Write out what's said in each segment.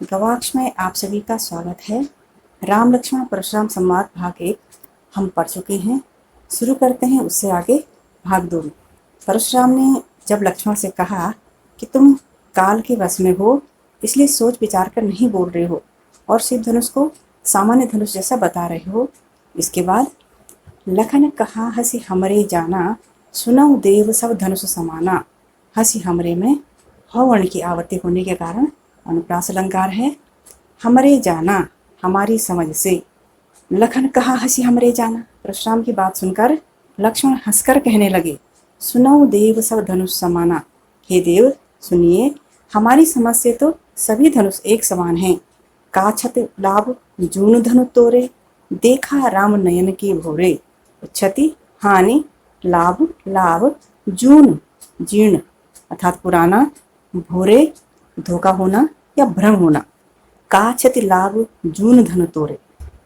गवाक्ष में आप सभी का स्वागत है। राम लक्ष्मण परशुराम संवाद भाग 1 हम पढ़ चुके हैं। शुरू करते हैं उससे आगे भाग 2 में। परशुराम ने जब लक्ष्मण से कहा कि तुम काल के वश में हो, इसलिए सोच विचार कर नहीं बोल रहे हो और शिव धनुष को सामान्य धनुष जैसा बता रहे हो। इसके बाद लखन कहा हंसी हमरे जाना, सुनऊ देव सब धनुष समाना। हंसी हमरे में ह वर्ण की आवृत्ति होने के कारण अनुप्रास अलंकार है। हमरे जाना हमारी समझ से। लखन कहा हंसी हमरे जाना, परशुराम की बात सुनकर लक्ष्मण हंसकर कहने लगे, सुनऊ देव सब धनुष समाना। हे देव सुनिए, हमारी समझ से तो सभी धनुष एक समान हैं। काछत लाभ जून धनु तोरे, देखा राम नयन के भोरे। क्षति हानि, लाभ लाभ, जून जीर्ण अर्थात पुराना, भोरे धोखा होना या भ्रम होना। काछति लाभ जून धनु तोरे,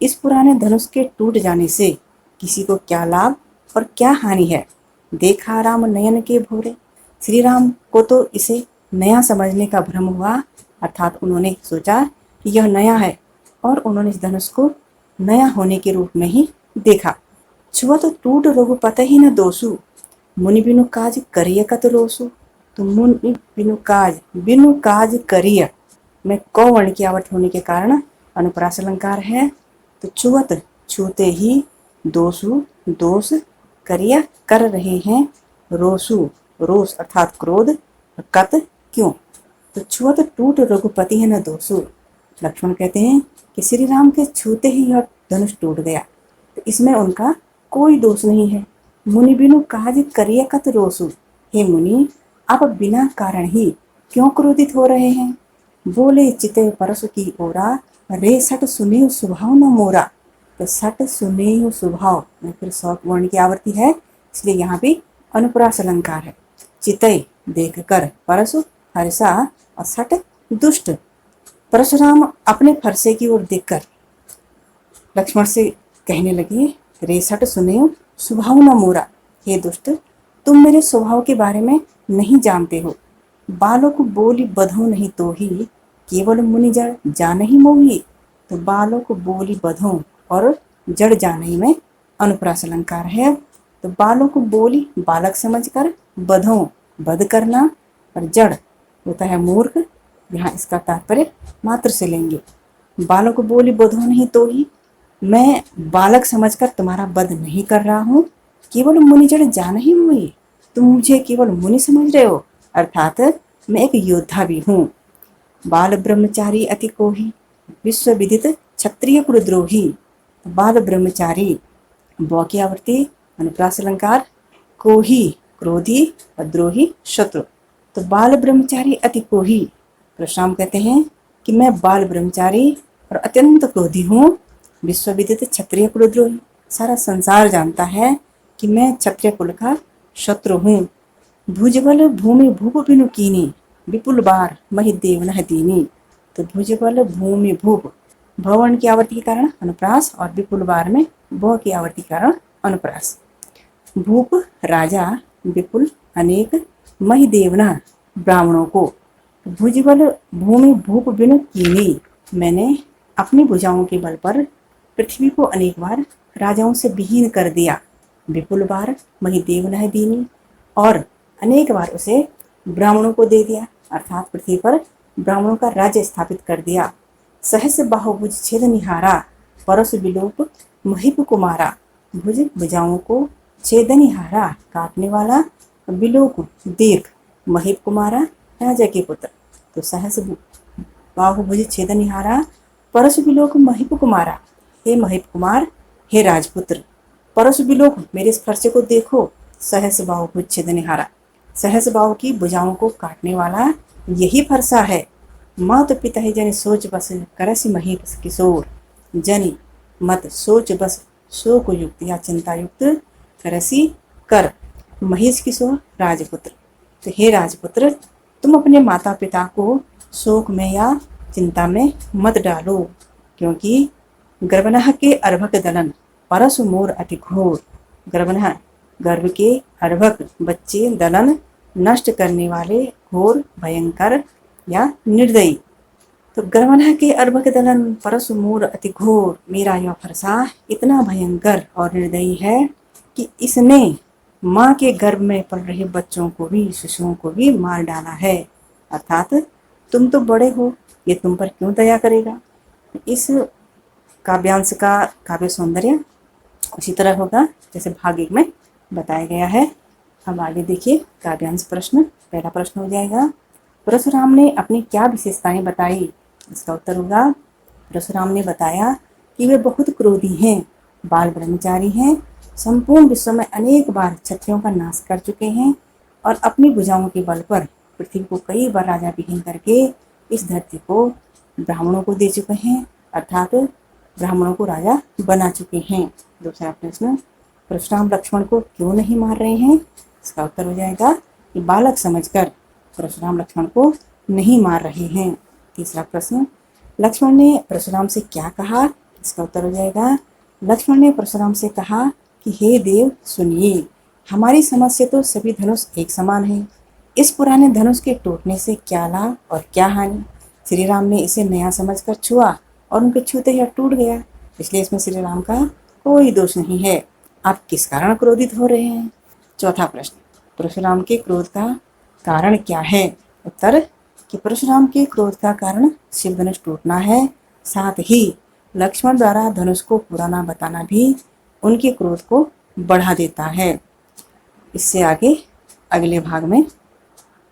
इस पुराने धनुष के टूट जाने से किसी को क्या लाभ और क्या हानि है। देखा राम नयन के भोरे, श्री राम को तो इसे नया समझने का भ्रम हुआ, अर्थात उन्होंने सोचा कि यह नया है और उन्होंने इस धनुष को नया होने के रूप में ही देखा। छुआ तो टूट रघुपत ही न दोषु, मुनि बिनु काज करिय कत रोसु। तो मुनि बिनु काज करिय में कौ वर्ण की आवृत्ति होने के कारण अनुप्रास अलंकार है। तो छुअत छूते ही, दोषु दोष, करिय कर रहे हैं, रोसु रोष अर्थात क्रोध, कत क्यों। तो छुअत टूट रघुपति है न दोषु। लक्ष्मण कहते हैं कि श्री राम के छूते ही यह धनुष टूट गया, तो इसमें उनका कोई दोष नहीं है। मुनि बिनु काज करिय कत रोसु, हे मुनि आप बिना कारण ही क्यों क्रोधित हो रहे हैं। बोले चिते परसु की ओरा, रे सट सुने स्वभाव न मोरा। तो सट सुने स्वभाव में फिर सौ वर्ण की आवृत्ति है, इसलिए यहाँ भी अनुप्रास अलंकार है। चितय देख कर, परसु हर्षा और सट दुष्ट। परशुराम अपने फरसे की ओर देखकर लक्ष्मण से कहने लगे, रे सट सुने स्वभाव न मोरा, हे दुष्ट तुम मेरे स्वभाव के बारे में नहीं जानते हो। बालों को बोली बधो नहीं तो ही, केवल मुनि जड़ जान ही मोही। तो बालों को बोली बधो और जड़ जाने में अनुप्रास अलंकार है। तो बालों को बोली बालक समझकर, बधो बध करना, और जड़ होता है मूर्ख, यहाँ इसका तात्पर्य मात्र से लेंगे। बालों को बोली बधो नहीं तो ही, मैं बालक समझकर तुम्हारा वध नहीं कर रहा हूँ, केवल मुनि जड़ जान ही मोही। तुम मुझे केवल मुनि समझ रहे हो, अर्थात मैं एक योद्धा भी हूँ। बाल ब्रह्मचारी अति कोही, विश्व विदित क्षत्रिय कुलद्रोही। बाल ब्रह्मचारी बौ की आवृत्ति अनुप्रास अलंकार, कोही क्रोधी और द्रोही शत्रु। तो बाल ब्रह्मचारी अति कोही, परशुराम कहते हैं कि मैं बाल ब्रह्मचारी और अत्यंत क्रोधी हूँ। विश्व विदित क्षत्रिय कुलद्रोही, सारा संसार जानता है कि मैं क्षत्रिय कुल का शत्रु हूँ। भुजबल भूमि भूप बिनु कीनी, विपुल बार महि देव नह दीनी। तो भुजबल भूमि भूप भवन की आवृत्ति के कारण अनुप्रास और विपुल बार में ब की आवृत्ति के कारण अनुप्रास। भूप राजा, विपुल अनेक, महि देवना ब्राह्मणों को। भुजबल भूमि भूप बिनु कीनी, मैंने अपनी भुजाओं के बल पर पृथ्वी को अनेक बार राजाओं से विहीन कर दिया। विपुल बार महि देव नह दीनी, और अनेक बार उसे ब्राह्मणों को दे दिया, अर्थात पृथ्वी पर ब्राह्मणों का राज्य स्थापित कर दिया। सहस बाहुभुज छेद निहारा, परस विलोप महिप कुमारा। भुज भुजाओं को, छेद निहारा काटने वाला, विलोप देख, महिप कुमारा राजा के पुत्र। तो सहस बाहुभुज छेद निहारा, परस विलोक महिप कुमारा, हे महिप कुमार, हे राजपुत्र। परस विलोक मेरे इस फरसे को देखो, सहस बाहुभुज छेद निहारा, सहस बाहु की भुजाओं को काटने वाला यही फरसा है। मत पिता जन सोच बस करसी मही किशोर, जन मत सोच बस शोक युक्त या चिंता युक्त, करसी कर महेश किशोर राजपुत्र। तो हे राजपुत्र तुम अपने माता पिता को शोक में या चिंता में मत डालो, क्योंकि गर्भनह के अर्भक दलन परसु मोर अति घोर। गर्भनह गर्भ के अर्भक बच्चे, दलन नष्ट करने वाले, घोर भयंकर या निर्दयी। तो गर्वना के अर्भक दलन परसु मूर अति घोर, मेरा यह फरसा इतना भयंकर और निर्दयी है कि इसने माँ के गर्भ में पल रहे बच्चों को भी, शिशुओं को भी मार डाला है। अर्थात तुम तो बड़े हो, ये तुम पर क्यों दया करेगा। इस काव्यांश का काव्य सौंदर्य उसी तरह होगा जैसे भाग 1 में बताया गया है। अब आगे देखिए काव्यांश प्रश्न। पहला प्रश्न हो जाएगा, परशुराम ने अपनी क्या विशेषताएं बताई। इसका उत्तर होगा, परशुराम ने बताया कि वे बहुत क्रोधी हैं, बाल ब्रह्मचारी हैं, संपूर्ण विश्व में अनेक बार क्षत्रियों का नाश कर चुके हैं और अपनी भुजाओं के बल पर पृथ्वी को कई बार राजा विहीन करके इस धरती को ब्राह्मणों को दे चुके हैं, अर्थात ब्राह्मणों को राजा बना चुके हैं। दूसरा प्रश्न, परशुराम लक्ष्मण को क्यों नहीं मार रहे हैं। इसका उत्तर हो जाएगा कि बालक समझकर परशुराम लक्ष्मण को नहीं मार रहे हैं। तीसरा प्रश्न, लक्ष्मण ने परशुराम से क्या कहा। इसका उत्तर हो जाएगा, लक्ष्मण ने परशुराम से कहा कि हे देव सुनिए, हमारी समझ से तो सभी धनुष एक समान हैं। इस पुराने धनुष के टूटने से क्या लाभ और क्या हानि। श्री राम ने इसे नया समझकर छुआ और उनके छूते ही टूट गया, इसलिए इसमें श्री राम का कोई दोष नहीं है। आप किस कारण क्रोधित हो रहे हैं। चौथा प्रश्न, परशुराम के क्रोध का कारण क्या है। उत्तर कि परशुराम के क्रोध का कारण शिव धनुष टूटना है, साथ ही लक्ष्मण द्वारा धनुष को पूरा ना बताना भी उनके क्रोध को बढ़ा देता है। इससे आगे अगले भाग में